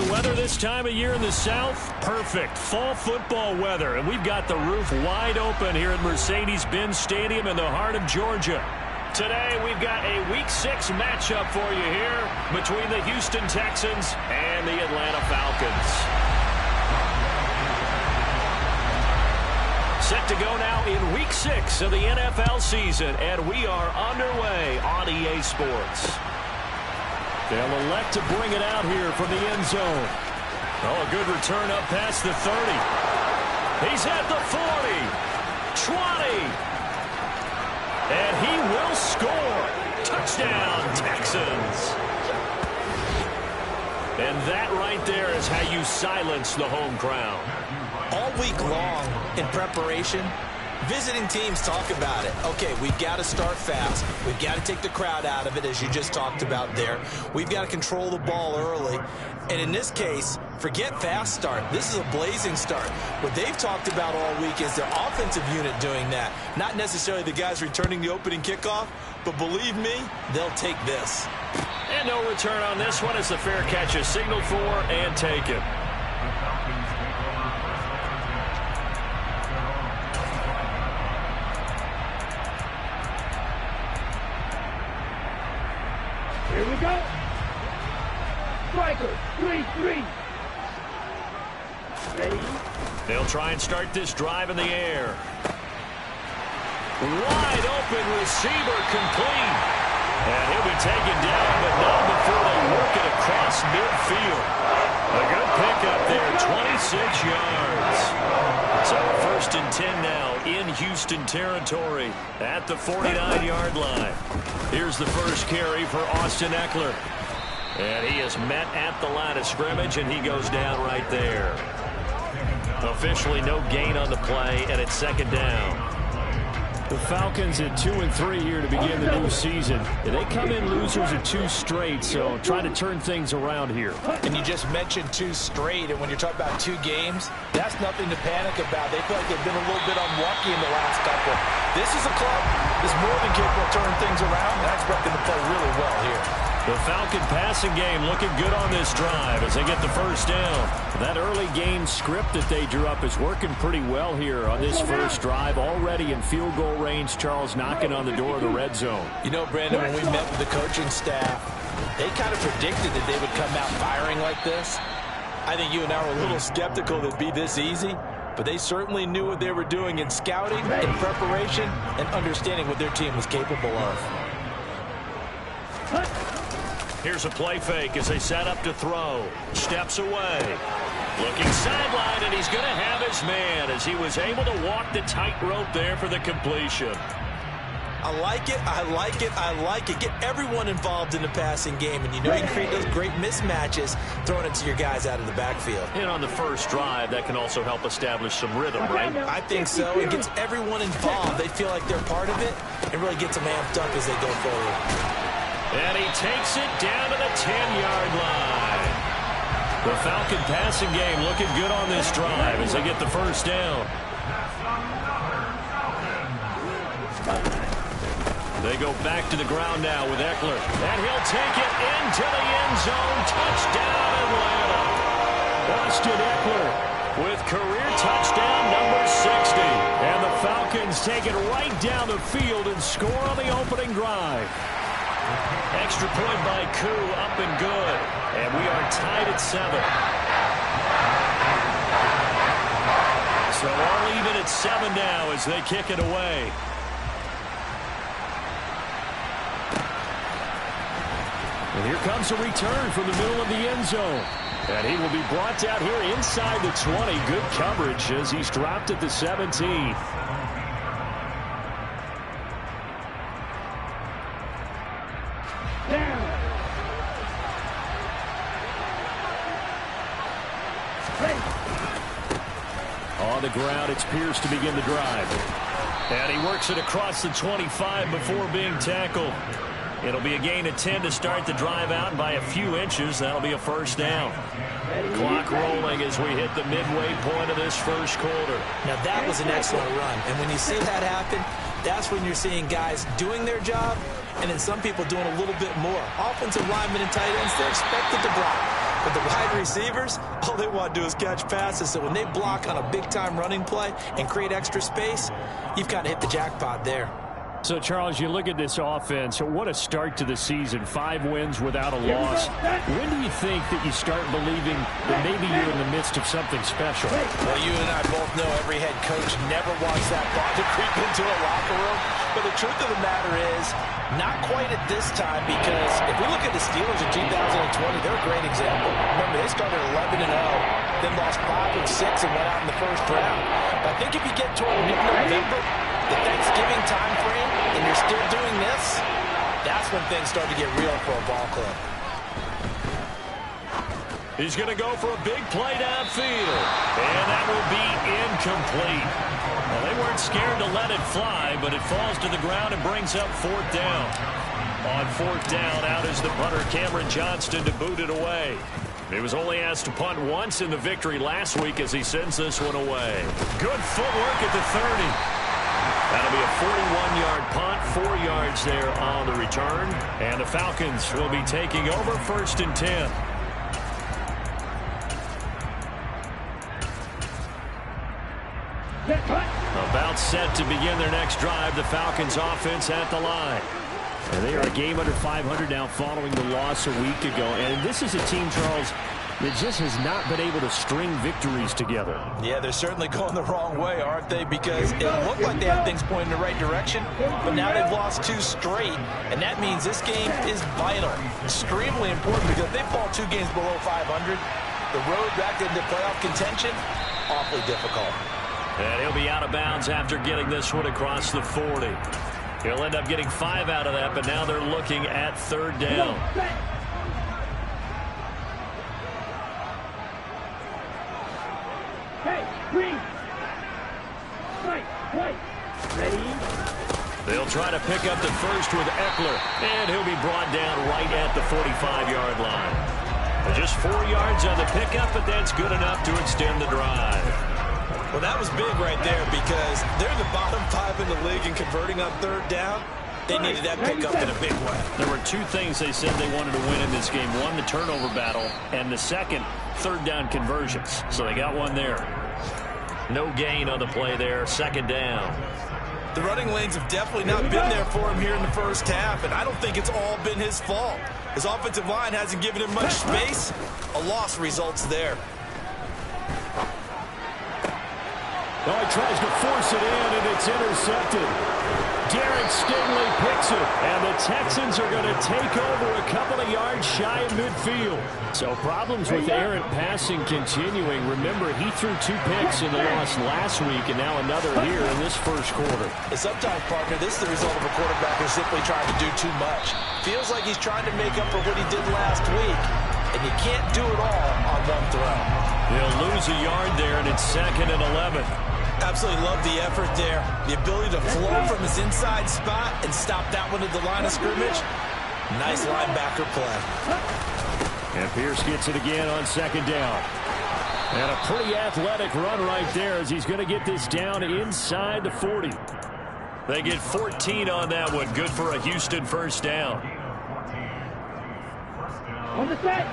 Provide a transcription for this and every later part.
the weather this time of year in the South? Perfect. Fall football weather. And we've got the roof wide open here at Mercedes-Benz Stadium in the heart of Georgia. Today, we've got a Week 6 matchup for you here between the Houston Texans and the Atlanta Falcons. Set to go now in Week 6 of the NFL season, and we are underway on EA Sports. They'll elect to bring it out here from the end zone. Oh, a good return up past the 30. He's at the 40, 20, and he will score. Touchdown, Texans. And that right there is how you silence the home crowd. All week long in preparation, visiting teams talk about it. Okay, we've got to start fast. We've got to take the crowd out of it, as you just talked about there. We've got to control the ball early. And in this case, forget fast start. This is a blazing start. What they've talked about all week is their offensive unit doing that. Not necessarily the guys returning the opening kickoff, but believe me, they'll take this. And no return on this one as the fair catch is signaled for and taken. Here we go. Striker, 3-3. Ready? They'll try and start this drive in the air. Wide open receiver complete. And he'll be taken down, but not before they work it across midfield. A good pickup there, 26 yards. So 1st and 10 now in Houston territory at the 49-yard line. Here's the first carry for Austin Eckler. And he is met at the line of scrimmage, and he goes down right there. Officially no gain on the play, and it's 2nd down. The Falcons at 2-3 here to begin the new season. They come in losers of 2 straight, so trying to turn things around here. And you just mentioned 2 straight, and when you're talking about 2 games, that's nothing to panic about. They feel like they've been a little bit unlucky in the last couple. This is a club that's more than capable of turning things around, and I expect them to play really well here. The Falcon passing game looking good on this drive as they get the first down. That early game script that they drew up is working pretty well here on this first drive. Already in field goal range, Charles knocking on the door of the red zone. You know, Brandon, when we met with the coaching staff, they kind of predicted that they would come out firing like this. I think you and I were a little skeptical that it'd be this easy, but they certainly knew what they were doing in scouting, in preparation, and understanding what their team was capable of. Here's a play fake as they set up to throw. Steps away. Looking sideline, and he's going to have his man as he was able to walk the tightrope there for the completion. I like it, I like it, I like it. Get everyone involved in the passing game, and you know you can create those great mismatches throwing it to your guys out of the backfield. And on the first drive, that can also help establish some rhythm, right? I think so. It gets everyone involved. They feel like they're part of it. It really gets them amped up as they go forward. And he takes it down to the 10-yard line. The Falcon passing game looking good on this drive as they get the first down. They go back to the ground now with Eckler. And he'll take it into the end zone. Touchdown, Atlanta. Austin Eckler with career touchdown number 60. And the Falcons take it right down the field and score on the opening drive. Extra point by Koo, up and good. And we are tied at 7. So all even at 7 now as they kick it away. And here comes a return from the middle of the end zone. And he will be brought down here inside the 20. Good coverage as he's dropped at the 17. On the ground, it's Pierce to begin the drive. And he works it across the 25 before being tackled. It'll be a gain of 10 to start the drive out, and by a few inches, that'll be a first down. Clock rolling as we hit the midway point of this first quarter. Now, that was an excellent run. And when you see that happen, that's when you're seeing guys doing their job and then some people doing a little bit more. Offensive linemen and tight ends, they're expected to block. But the wide receivers, all they want to do is catch passes. So when they block on a big-time running play and create extra space, you've kind of hit the jackpot there. So, Charles, you look at this offense, what a start to the season. 5 wins without a loss. When do you think that you start believing that maybe you're in the midst of something special? Well, you and I both know every head coach never wants that ball to creep into a locker room. But the truth of the matter is, not quite at this time, because if we look at the Steelers in 2020, they're a great example. Remember, they started 11-0, then lost 5 of 6 and went out in the first round. But I think if you get toward mid-November, the Thanksgiving time frame, and you're still doing this, that's when things start to get real for a ball club. He's going to go for a big play downfield, and that will be incomplete. Well, they weren't scared to let it fly, but it falls to the ground and brings up 4th down. On 4th down, out is the punter, Cameron Johnston, to boot it away. He was only asked to punt once in the victory last week as he sends this one away. Good footwork at the 30. That'll be a 41-yard punt, 4 yards there on the return. And the Falcons will be taking over 1st and 10. About set to begin their next drive, the Falcons offense at the line. And they are a game under 500 now following the loss a week ago. And this is a team, Charles, that just has not been able to string victories together. Yeah, they're certainly going the wrong way, aren't they? Because it looked like they had things pointing in the right direction, but now they've lost 2 straight, and that means this game is vital, extremely important, because if they fall 2 games below 500, the road back into playoff contention, awfully difficult. And he'll be out of bounds after getting this one across the 40. He'll end up getting 5 out of that, but now they're looking at 3rd down. They'll try to pick up the first with Eckler, and he'll be brought down right at the 45-yard line. Just 4 yards on the pickup, but that's good enough to extend the drive. Well, that was big right there, because they're the bottom 5 in the league in converting on 3rd down. They needed that pickup in a big way. There were 2 things they said they wanted to win in this game. One, the turnover battle, and the second, 3rd down conversions. So they got one there. No gain on the play there, 2nd down. The running lanes have definitely not been there for him here in the first half, and I don't think it's all been his fault. His offensive line hasn't given him much space. A loss results there. Oh, he tries to force it in, and it's intercepted. Derek Stingley picks it, and the Texans are going to take over a couple of yards shy of midfield. So problems with errant passing continuing. Remember, he threw 2 picks in the loss last week, and now another here in this first quarter. And sometimes, partner, this is the result of a quarterback who's simply trying to do too much. Feels like he's trying to make up for what he did last week, and you can't do it all on one throw. He'll lose a yard there, and it's 2nd and 11. Absolutely love the effort there. The ability to flow from his inside spot and stop that one at the line of scrimmage. Nice linebacker play. And Pierce gets it again on 2nd down. And a pretty athletic run right there as he's going to get this down inside the 40. They get 14 on that one. Good for a Houston 1st down. On the set.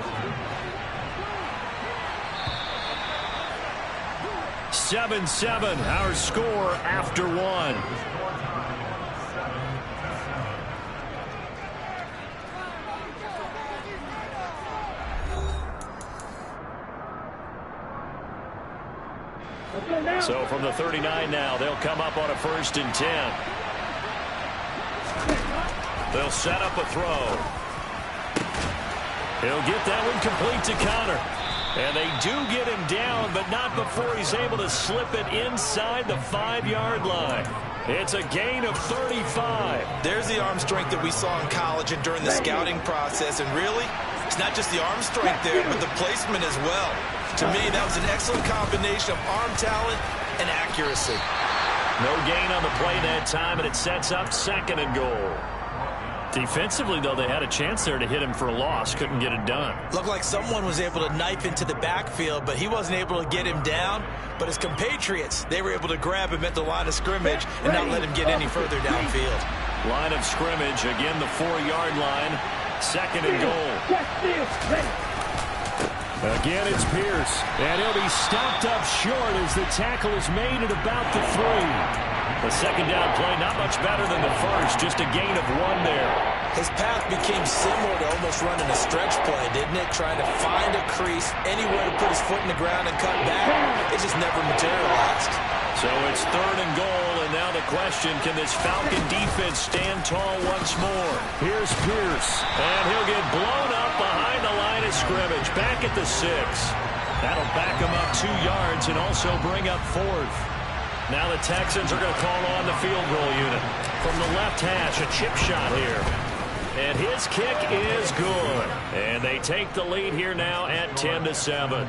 7-7, our score after 1. So from the 39 now, they'll come up on a 1st and 10. They'll set up a throw. He'll get that one complete to Connor. And they do get him down, but not before he's able to slip it inside the 5-yard line. It's a gain of 35. There's the arm strength that we saw in college and during the scouting process. And really, it's not just the arm strength there, but the placement as well. To me, that was an excellent combination of arm talent and accuracy. No gain on the play that time, and it sets up 2nd and goal. Defensively, though, they had a chance there to hit him for a loss. Couldn't get it done. Looked like someone was able to knife into the backfield, but he wasn't able to get him down. But his compatriots, they were able to grab him at the line of scrimmage and not let him get any further downfield. Line of scrimmage, again the 4-yard line. 2nd and goal. Again, it's Pierce. And he'll be stopped up short as the tackle is made at about the 3. The second down play, not much better than the first, just a gain of 1 there. His path became similar to almost running a stretch play, didn't it? Trying to find a crease, anywhere to put his foot in the ground and cut back. It just never materialized. So it's 3rd and goal, and now the question, can this Falcon defense stand tall once more? Here's Pierce, and he'll get blown up behind the line of scrimmage, back at the 6. That'll back him up 2 yards and also bring up 4th. Now the Texans are going to call on the field goal unit. From the left hash, a chip shot here. And his kick is good. And they take the lead here now at 10-7.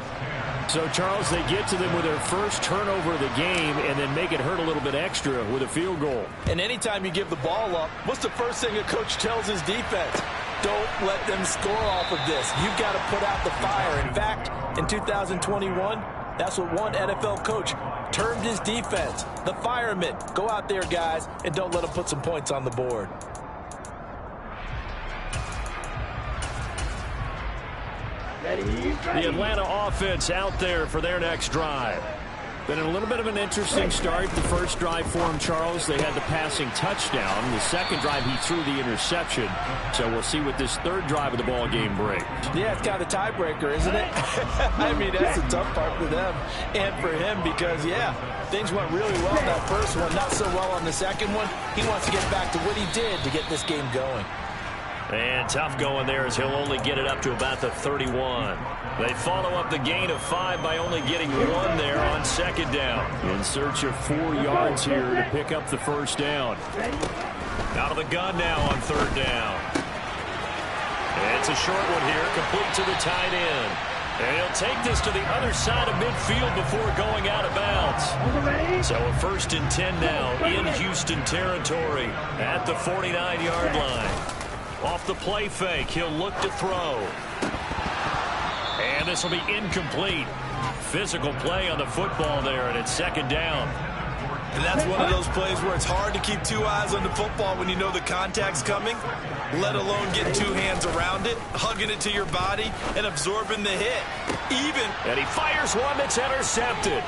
So, Charles, they get to them with their first turnover of the game and then make it hurt a little bit extra with a field goal. And anytime you give the ball up, what's the first thing a coach tells his defense? Don't let them score off of this. You've got to put out the fire. In fact, in 2021, that's what one NFL coach termed his defense, the firemen. Go out there, guys, and don't let them put some points on the board. The Atlanta offense out there for their next drive. Been a little bit of an interesting start. The first drive for him, Charles, they had the passing touchdown. The second drive, he threw the interception. So we'll see what this third drive of the ball game brings. Yeah, it's kind of a tiebreaker, isn't it? I mean, that's the tough part for them and for him because, yeah, things went really well in that first one, not so well on the second one. He wants to get back to what he did to get this game going. And tough going there as he'll only get it up to about the 31. They follow up the gain of 5 by only getting 1 there on second down. In search of 4 yards here to pick up the first down. Out of the gun now on 3rd down. It's a short one here, complete to the tight end. And he'll take this to the other side of midfield before going out of bounds. So a 1st and 10 now in Houston territory at the 49-yard line. Off the play fake, he'll look to throw. And this will be incomplete. Physical play on the football there, and it's 2nd down. And that's one of those plays where it's hard to keep 2 eyes on the football when you know the contact's coming, let alone getting 2 hands around it, hugging it to your body, and absorbing the hit. And he fires one that's intercepted.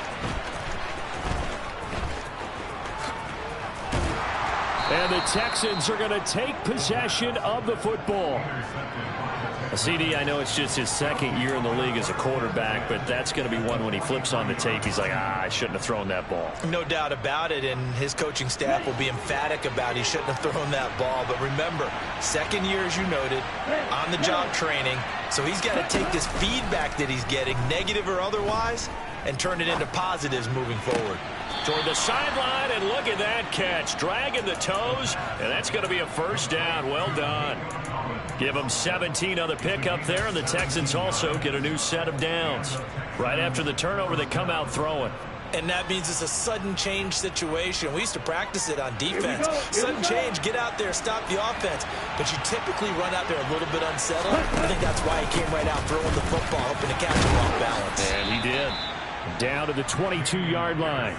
And the Texans are going to take possession of the football. CD, I know it's just his 2nd year in the league as a quarterback, but that's going to be one when he flips on the tape. He's like, I shouldn't have thrown that ball. No doubt about it, and his coaching staff will be emphatic about he shouldn't have thrown that ball. But remember, 2nd year, as you noted, on-the-job training. So he's got to take this feedback that he's getting, negative or otherwise, and turn it into positives moving forward. Toward the sideline, and look at that catch. Dragging the toes, and that's going to be a 1st down. Well done. Give them 17 on the pickup there, and the Texans also get a new set of downs. Right after the turnover, they come out throwing. And that means it's a sudden change situation. We used to practice it on defense. Sudden change, get out there, stop the offense. But you typically run out there a little bit unsettled. I think that's why he came right out throwing the football, hoping to catch him off balance. And he did. Down to the 22-yard line.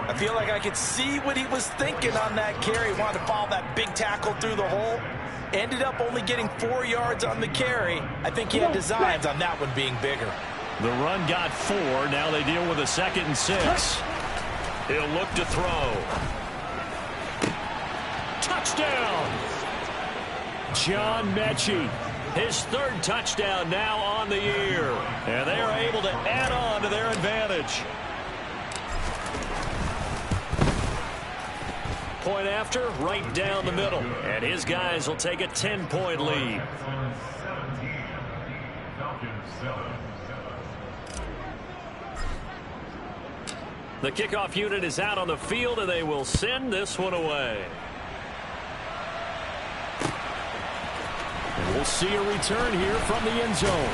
I feel like I could see what he was thinking on that carry. He wanted to follow that big tackle through the hole. Ended up only getting 4 yards on the carry. I think he had designs on that one being bigger. The run got 4. Now they deal with a 2nd and 6. He'll look to throw. Touchdown! John Mechie. His 3rd touchdown now on the year. And they are able to add on to their advantage. Point after, right down the middle. And his guys will take a 10-point lead. The kickoff unit is out on the field, and they will send this one away. And we'll see a return here from the end zone.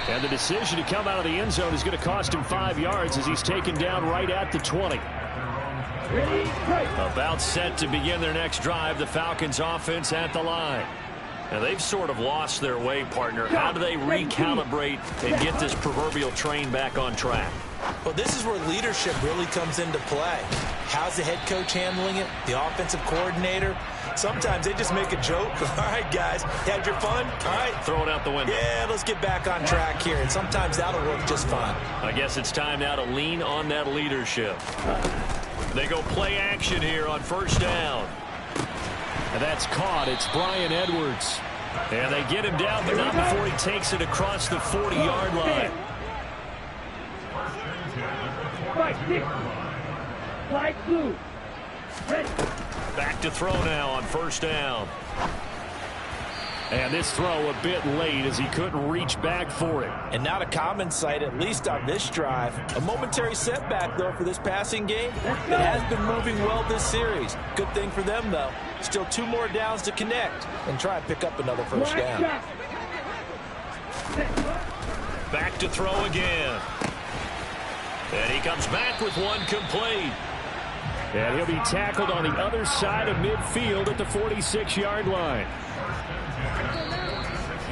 And the decision to come out of the end zone is going to cost him 5 yards as he's taken down right at the 20. About set to begin their next drive, the Falcons offense at the line. Now they've sort of lost their way, partner. How do they recalibrate and get this proverbial train back on track? Well, this is where leadership really comes into play. How's the head coach handling it? The offensive coordinator? Sometimes they just make a joke. All right, guys, had your fun? All right. Throw it out the window. Yeah, let's get back on track here. And sometimes that'll work just fine. I guess it's time now to lean on that leadership. They go play action here on first down. And that's caught. It's Brian Edwards. And they get him down, but not before he takes it across the 40-yard line. Right, 6. Flag blue. Ready. Back to throw now on first down. And this throw a bit late as he couldn't reach back for it. And not a common sight, at least on this drive. A momentary setback, though, for this passing game. It has been moving well this series. Good thing for them, though. Still 2 more downs to connect and try and pick up another first down. Back to throw again. And he comes back with one complete. And he'll be tackled on the other side of midfield at the 46-yard line.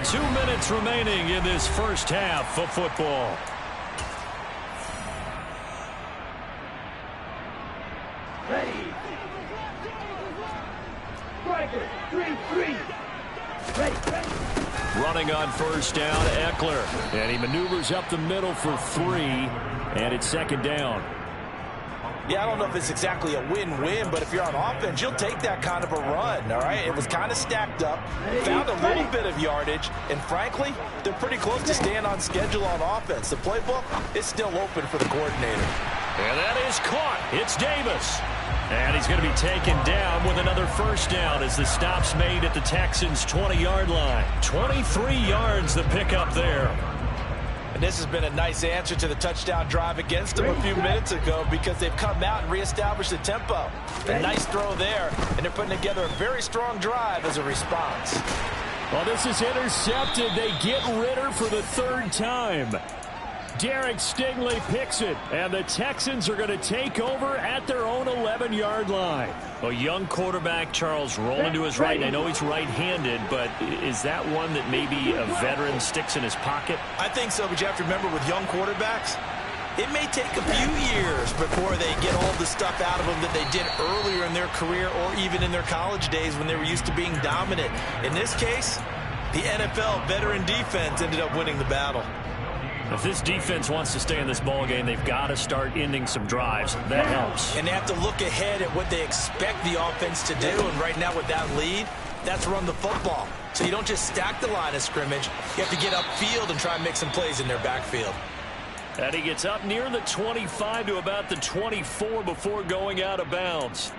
2 minutes remaining in this first half of football. Ready. Striker, 3-3. Ready. Running on first down, Eckler. And he maneuvers up the middle for 3. And it's second down. Yeah, I don't know if it's exactly a win-win, but if you're on offense, you'll take that kind of a run, all right? It was kind of stacked up, found a little bit of yardage, and frankly, they're pretty close to staying on schedule on offense. The playbook is still open for the coordinator. And that is caught. It's Davis. And he's going to be taken down with another first down as the stop's made at the Texans' 20-yard line. 23 yards the pickup there. And this has been a nice answer to the touchdown drive against them a few minutes ago because they've come out and reestablished the tempo. A nice throw there, and they're putting together a very strong drive as a response. Well, this is intercepted. They get Ritter for the 3rd time. Derek Stingley picks it, and the Texans are going to take over at their own 11-yard line. A young quarterback, Charles, rolling to his right. And I know he's right-handed, but is that one that maybe a veteran sticks in his pocket? I think so, but you have to remember with young quarterbacks, it may take a few years before they get all the stuff out of them that they did earlier in their career or even in their college days when they were used to being dominant. In this case, the NFL veteran defense ended up winning the battle. If this defense wants to stay in this ballgame, they've got to start ending some drives. That helps. And they have to look ahead at what they expect the offense to do. And right now with that lead, that's run the football. So you don't just stack the line of scrimmage. You have to get upfield and try and make some plays in their backfield. And he gets up near the 25 to about the 24 before going out of bounds.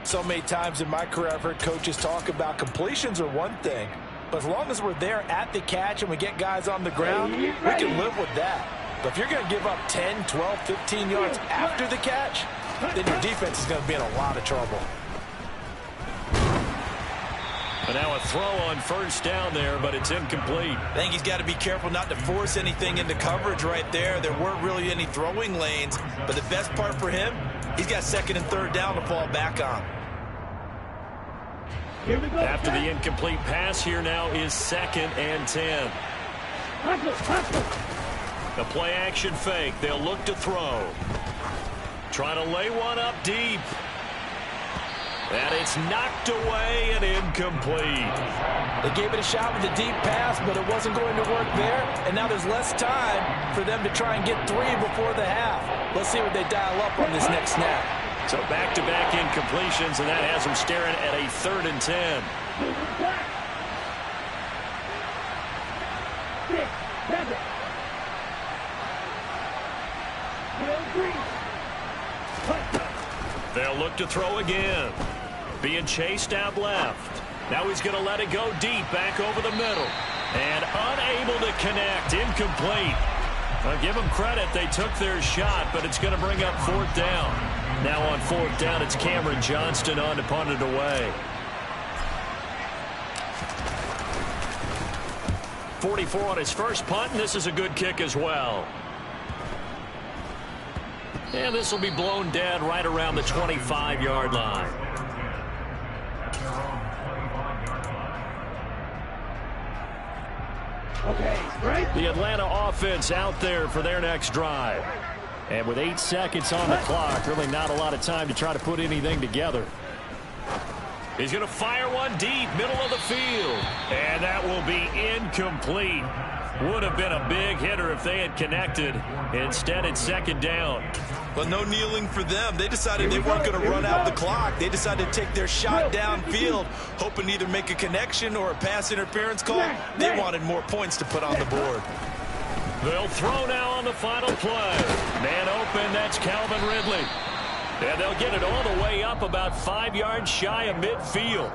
So many times in my career I've heard coaches talk about completions are one thing. But as long as we're there at the catch and we get guys on the ground, we can live with that. But if you're going to give up 10, 12, 15 yards after the catch, then your defense is going to be in a lot of trouble. And now a throw on first down there, but it's incomplete. I think he's got to be careful not to force anything into coverage right there. There weren't really any throwing lanes. But the best part for him, he's got 2nd and 3rd down to fall back on. After the incomplete pass, here now is 2nd and 10. The play action fake. They'll look to throw. Trying to lay one up deep. And it's knocked away and incomplete. They gave it a shot with a deep pass, but it wasn't going to work there. And now there's less time for them to try and get 3 before the half. Let's see what they dial up on this next snap. So back-to-back incompletions, and that has them staring at a 3rd and 10. They'll look to throw again. Being chased out left. Now he's going to let it go deep, back over the middle. And unable to connect, incomplete. I'll give them credit, they took their shot, but it's going to bring up 4th down. Now on 4th down, it's Cameron Johnston on to punt it away. 44 on his first punt, and this is a good kick as well. And this will be blown dead right around the 25-yard line. Okay, right. The Atlanta offense out there for their next drive. And with 8 seconds on the clock, really not a lot of time to try to put anything together. He's going to fire one deep, middle of the field. And that will be incomplete. Would have been a big hitter if they had connected. Instead, it's second down. Well, no kneeling for them. They decided they weren't going to run out the clock. They decided to take their shot downfield, hoping to either make a connection or a pass interference call. They wanted more points to put on the board. They'll throw now on the final play. Man open, that's Calvin Ridley. And they'll get it all the way up about 5 yards shy of midfield.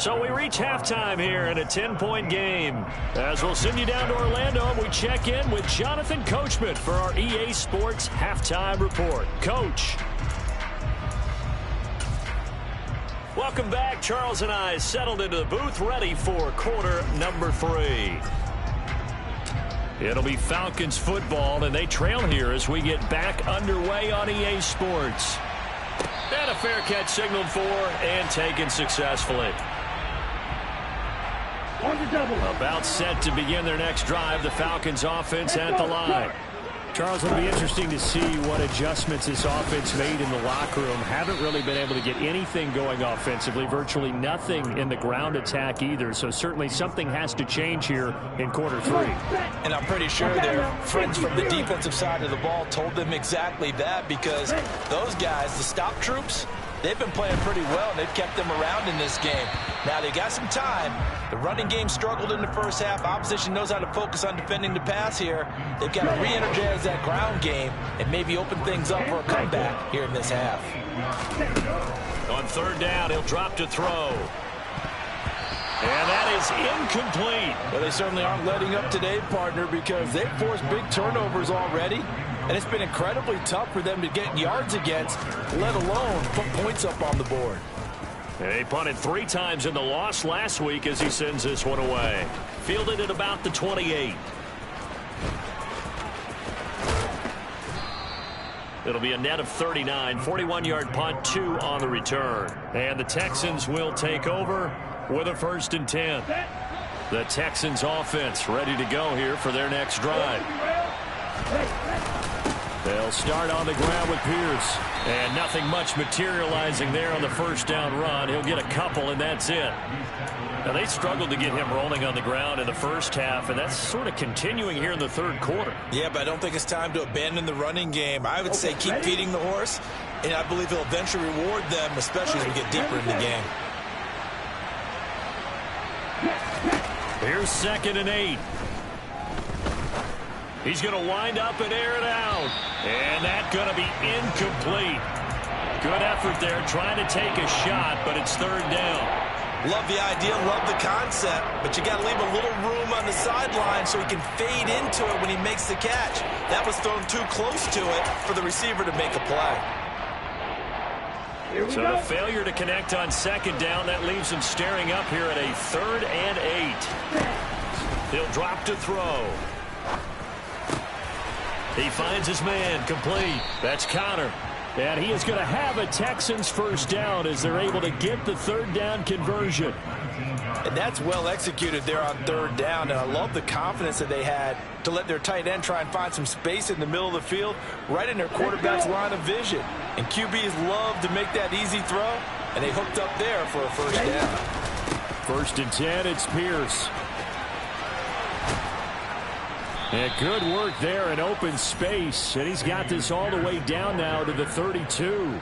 So we reach halftime here in a 10-point game. As we'll send you down to Orlando, and we check in with Jonathan Coachman for our EA Sports Halftime Report. Coach. Welcome back. Charles and I settled into the booth, ready for quarter number 3. It'll be Falcons football, and they trail here as we get back underway on EA Sports. And a fair catch signaled for and taken successfully. About set to begin their next drive, the Falcons offense at the line. Charles, it'll be interesting to see what adjustments this offense made in the locker room. Haven't really been able to get anything going offensively, virtually nothing in the ground attack either. So certainly something has to change here in quarter 3. And I'm pretty sure their friends from the defensive side of the ball told them exactly that, because those guys, the stop troops, they've been playing pretty well, and they've kept them around in this game. Now, they got some time. The running game struggled in the first half. Opposition knows how to focus on defending the pass here. They've got to re-energize that ground game and maybe open things up for a comeback here in this half. On third down, he'll drop to throw. And that is incomplete. Well, they certainly aren't letting up today, partner, because they've forced big turnovers already. And it's been incredibly tough for them to get yards against, let alone put points up on the board. He punted 3 times in the loss last week as he sends this one away. Fielded at about the 28. It'll be a net of 39, 41-yard punt, 2 on the return. And the Texans will take over with a 1st and 10. The Texans offense ready to go here for their next drive. They'll start on the ground with Pierce. And nothing much materializing there on the first down run. He'll get a couple, and that's it. Now, they struggled to get him rolling on the ground in the first half, and that's sort of continuing here in the third quarter. Yeah, but I don't think it's time to abandon the running game. I would say keep feeding the horse, and I believe he'll eventually reward them, especially as we get deeper in the game. Here's 2nd and 8. He's going to wind up and air it out. And that's going to be incomplete. Good effort there trying to take a shot, but it's 3rd down. Love the idea, love the concept, but you got to leave a little room on the sideline so he can fade into it when he makes the catch. That was thrown too close to it for the receiver to make a play. So the failure to connect on 2nd down, that leaves him staring up here at a 3rd and 8. He'll drop to throw. He finds his man, complete. That's Connor. And he is going to have a Texans 1st down as they're able to get the 3rd down conversion. And that's well executed there on 3rd down. And I love the confidence that they had to let their tight end try and find some space in the middle of the field, right in their quarterback's line of vision. And QBs love to make that easy throw, and they hooked up there for a 1st down. 1st and 10, it's Pierce. And good work there in open space. And he's got this all the way down now to the 32.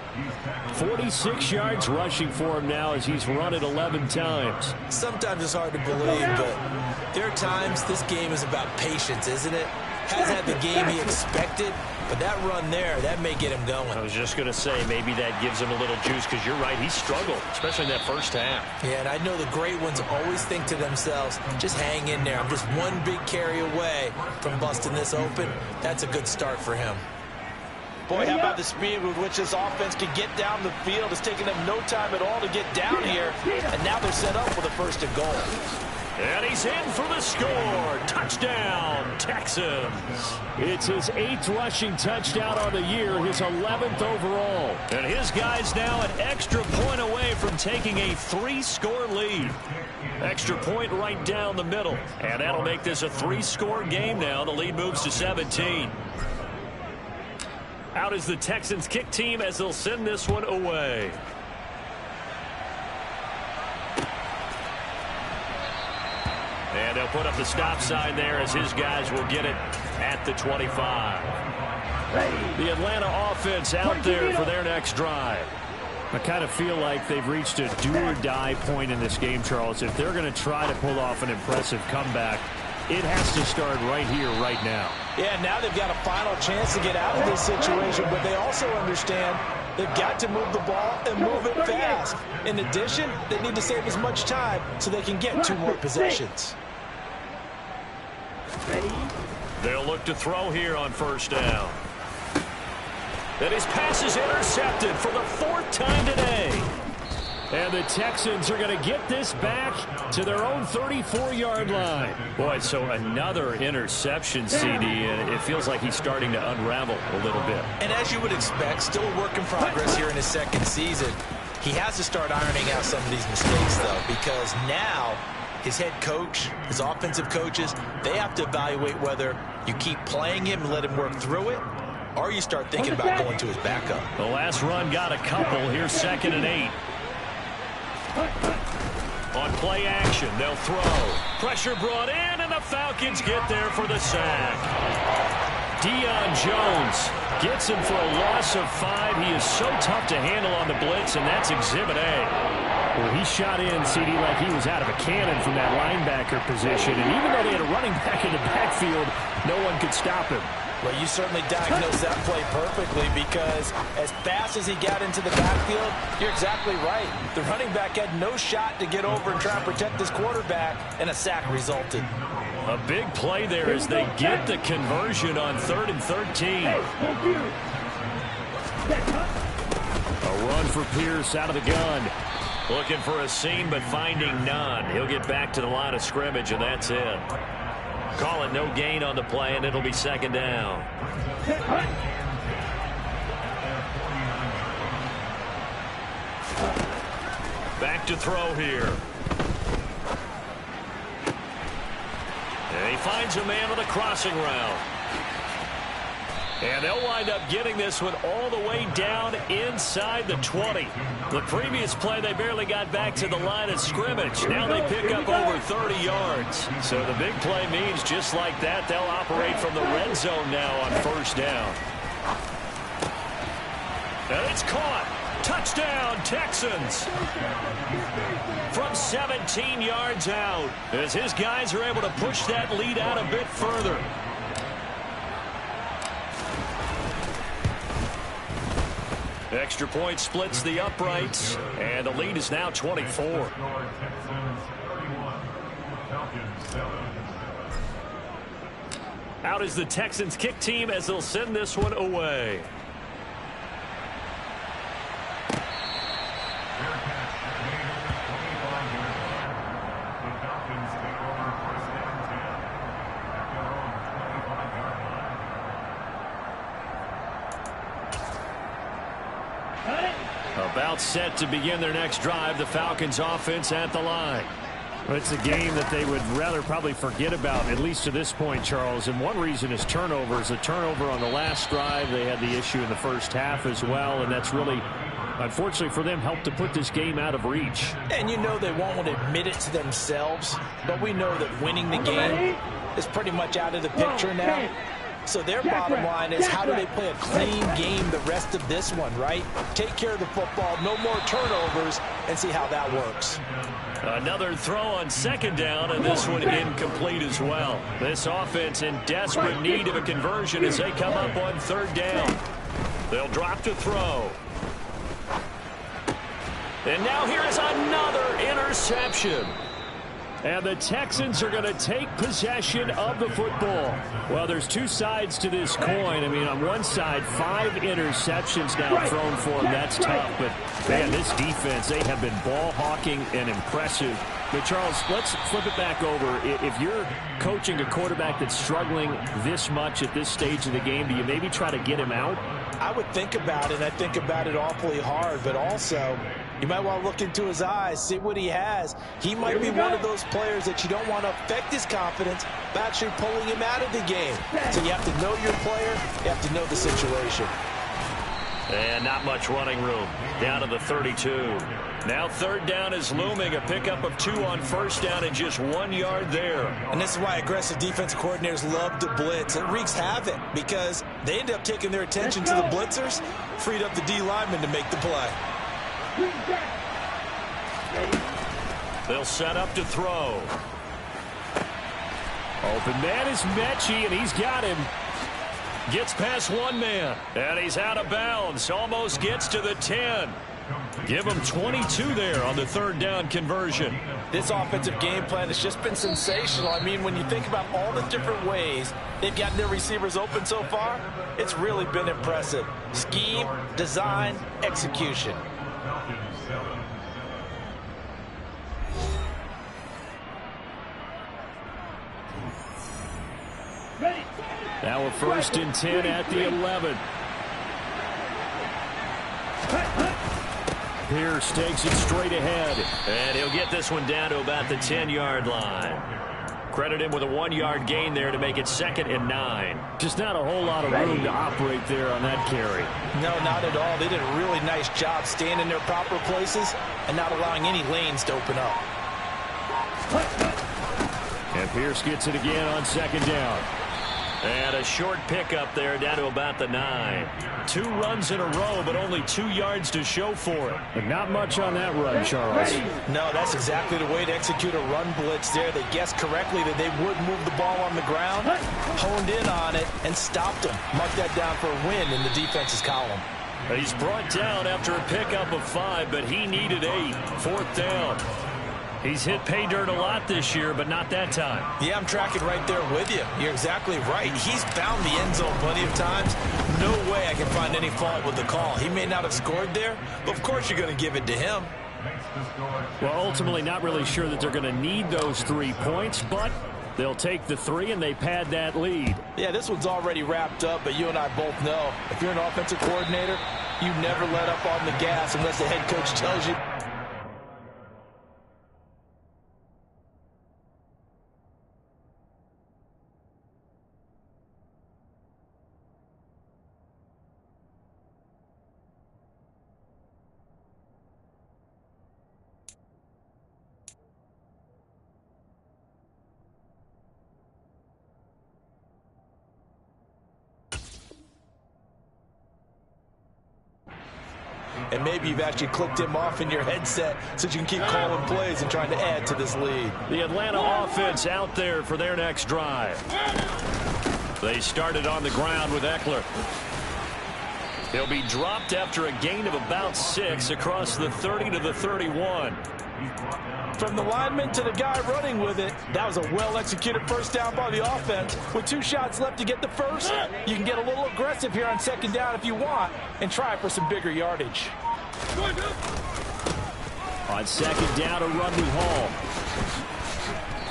46 yards rushing for him now as he's run it 11 times. Sometimes it's hard to believe, but there are times this game is about patience, isn't it? Hasn't had the game he expected, but that run there, that may get him going. I was just going to say, maybe that gives him a little juice, because you're right, he struggled, especially in that first half. Yeah, and I know the great ones always think to themselves, just hang in there. I'm just one big carry away from busting this open. That's a good start for him. Boy, how about the speed with which this offense can get down the field? It's taken them no time at all to get down here, and now they're set up for the 1st and goal. And he's in for the score. Touchdown, Texans. It's his 8th rushing touchdown on the year, his 11th overall. And his guys now an extra point away from taking a 3-score lead. Extra point right down the middle. And that'll make this a 3-score game now. The lead moves to 17. Out is the Texans kick team as they'll send this one away. And they'll put up the stop sign there as his guys will get it at the 25. The Atlanta offense out there for their next drive. I kind of feel like they've reached a do-or-die point in this game, Charles. If they're going to try to pull off an impressive comeback, it has to start right here, right now. Yeah, now they've got a final chance to get out of this situation, but they also understand they've got to move the ball and move it fast. In addition, they need to save as much time so they can get 2 more possessions. They'll look to throw here on first down. And his pass is intercepted for the 4th time today. And the Texans are going to get this back to their own 34-yard line. Boy, so another interception, CD, and it feels like he's starting to unravel a little bit. And as you would expect, still a work in progress here in his 2nd season. He has to start ironing out some of these mistakes, though, because now his head coach, his offensive coaches, they have to evaluate whether you keep playing him and let him work through it, or you start thinking about going to his backup. The last run got a couple. Here's 2nd and 8. On play action, they'll throw. Pressure brought in, and the Falcons get there for the sack. Deion Jones gets him for a loss of 5. He is so tough to handle on the blitz, and that's Exhibit A. Well, he shot in, CD, like he was out of a cannon from that linebacker position. And even though they had a running back in the backfield, no one could stop him. Well, you certainly diagnosed that play perfectly, because as fast as he got into the backfield, you're exactly right. The running back had no shot to get over and try and protect this quarterback, and a sack resulted. A big play there as they get the conversion on 3rd and 13. A run for Pierce out of the gun. Looking for a seam, but finding none. He'll get back to the line of scrimmage, and that's it. Call it no gain on the play, and it'll be 2nd down. Back to throw here. And he finds a man on the crossing route. And they'll wind up getting this one all the way down inside the 20. The previous play, they barely got back to the line of scrimmage. Now they pick up over 30 yards. So the big play means just like that, they'll operate from the red zone now on 1st down. And it's caught. Touchdown, Texans. From 17 yards out, as his guys are able to push that lead out a bit further. Extra point splits the uprights, and the lead is now 24. Out is the Texans kick team as they'll send this one away. About set to begin their next drive, the Falcons offense at the line. Well, it's a game that they would rather probably forget about, at least to this point, Charles. And one reason is turnovers. A turnover on the last drive. They had the issue in the first half as well, and that's really, unfortunately for them, helped to put this game out of reach. And you know they won't admit it to themselves, but we know that winning the game is pretty much out of the picture now. So their bottom line is, how do they play a clean game the rest of this one, right? Take care of the football, no more turnovers, and see how that works. Another throw on 2nd down, and this one incomplete as well. This offense in desperate need of a conversion as they come up on 3rd down. They'll drop to throw. And now here is another interception. And the Texans are going to take possession of the football. Well, there's 2 sides to this coin. I mean, on one side, 5 interceptions now thrown for them. That's tough. But, man, this defense, they have been ball hawking and impressive. But, Charles, let's flip it back over. If you're coaching a quarterback that's struggling this much at this stage of the game, do you maybe try to get him out? I would think about it. I think about it awfully hard. But also, you might want to look into his eyes, see what he has. He might be one of those players that you don't want to affect his confidence by actually pulling him out of the game. So you have to know your player. You have to know the situation. And not much running room. Down to the 32. Now third down is looming. A pickup of 2 on first down and just 1 yard there. And this is why aggressive defensive coordinators love to blitz. It wreaks havoc because they end up taking their attention to the blitzers, freed up the D lineman to make the play. They'll set up to throw. Open man is Mechie, and he's got him. Gets past one man, and he's out of bounds. Almost gets to the 10. Give him 22 there on the third down conversion. This offensive game plan has just been sensational. I mean, when you think about all the different ways they've gotten their receivers open so far, it's really been impressive. Scheme, design, execution. Now a 1st and 10 at the 11. Pierce takes it straight ahead. And he'll get this one down to about the 10-yard line. Credit him with a 1-yard gain there to make it 2nd and 9. Just not a whole lot of room to operate there on that carry. No, not at all. They did a really nice job staying in their proper places and not allowing any lanes to open up. And Pierce gets it again on 2nd down. And a short pickup there down to about the 9. 2 runs in a row, but only 2 yards to show for it. But not much on that run, Charles. No, that's exactly the way to execute a run blitz there. They guessed correctly that they would move the ball on the ground, honed in on it, and stopped them. Mark that down for a win in the defense's column. He's brought down after a pickup of 5, but he needed 8. 4th down. He's hit pay dirt a lot this year, but not that time. Yeah, I'm tracking right there with you. You're exactly right. He's found the end zone plenty of times. No way I can find any fault with the call. He may not have scored there, but of course you're going to give it to him. Well, ultimately not really sure that they're going to need those 3 points, but they'll take the 3 and they pad that lead. Yeah, this one's already wrapped up, but you and I both know if you're an offensive coordinator, you never let up on the gas unless the head coach tells you. And maybe you've actually clicked him off in your headset so you can keep calling plays and trying to add to this lead. The Atlanta offense out there for their next drive. They started on the ground with Eckler. He'll be dropped after a gain of about 6 across the 30 to the 31. From the lineman to the guy running with it, that was a well-executed first down by the offense. With 2 shots left to get the first, you can get a little aggressive here on 2nd down if you want and try for some bigger yardage. On 2nd down, a run with Hall.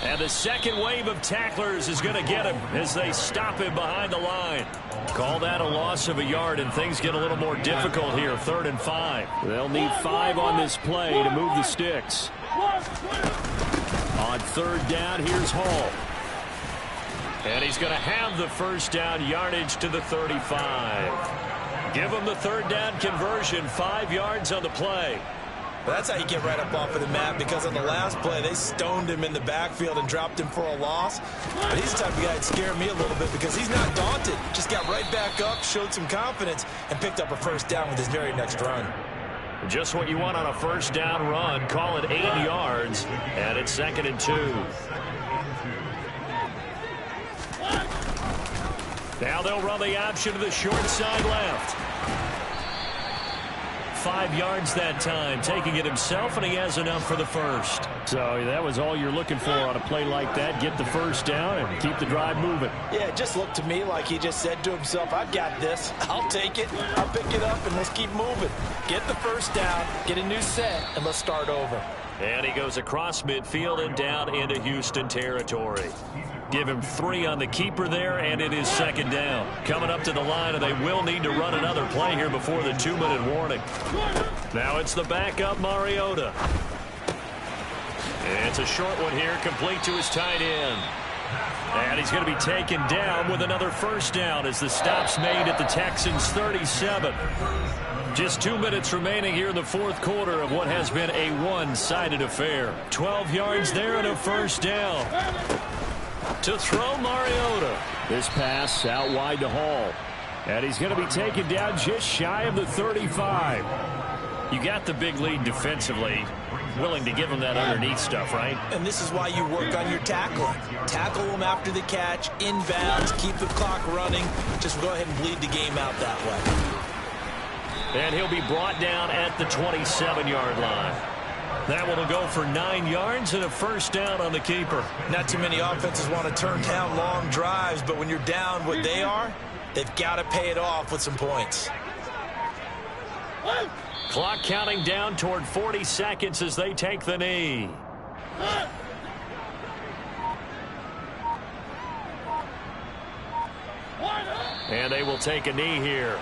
And the second wave of tacklers is going to get him as they stop him behind the line. Call that a loss of a yard, and things get a little more difficult here. 3rd and 5. They'll need 5 on this play to move the sticks. On 3rd down, here's Hall. And he's going to have the first down, yardage to the 35. Give him the 3rd down conversion, 5 yards on the play. Well, that's how you get right up off of the map, because on the last play, they stoned him in the backfield and dropped him for a loss. But he's the type of guy that scared me a little bit because he's not daunted. Just got right back up, showed some confidence, and picked up a first down with his very next run. Just what you want on a first down run. Call it 8 yards, and it's 2nd and 2. Now they'll run the option to the short side left. 5 yards that time, taking it himself, and he has enough for the first. So that was all you're looking for on a play like that. Get the first down and keep the drive moving. Yeah, it just looked to me like he just said to himself, I've got this. I'll take it. I'll pick it up, and let's keep moving. Get the first down, get a new set, and let's start over. And he goes across midfield and down into Houston territory. Give him 3 on the keeper there, and it is 2nd down. Coming up to the line, and they will need to run another play here before the 2-minute warning. Now it's the backup Mariota. It's a short one here, complete to his tight end. And he's going to be taken down with another first down as the stop's made at the Texans' 37. Just 2 minutes remaining here in the fourth quarter of what has been a one-sided affair. 12 yards there and a first down. To throw, Mariota. This pass out wide to Hall. And he's going to be taken down just shy of the 35. You got the big lead defensively. Willing to give him that underneath stuff, right? And this is why you work on your tackling. Tackle them after the catch, inbounds, keep the clock running. Just go ahead and bleed the game out that way. And he'll be brought down at the 27-yard line. That one will go for 9 yards and a first down on the keeper. Not too many offenses want to turn down long drives, but when you're down what they are, they've got to pay it off with some points. Clock counting down toward 40 seconds as they take the knee. And they will take a knee here.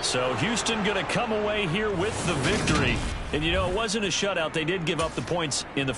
So Houston going to come away here with the victory. And, you know, it wasn't a shutout. They did give up the points in the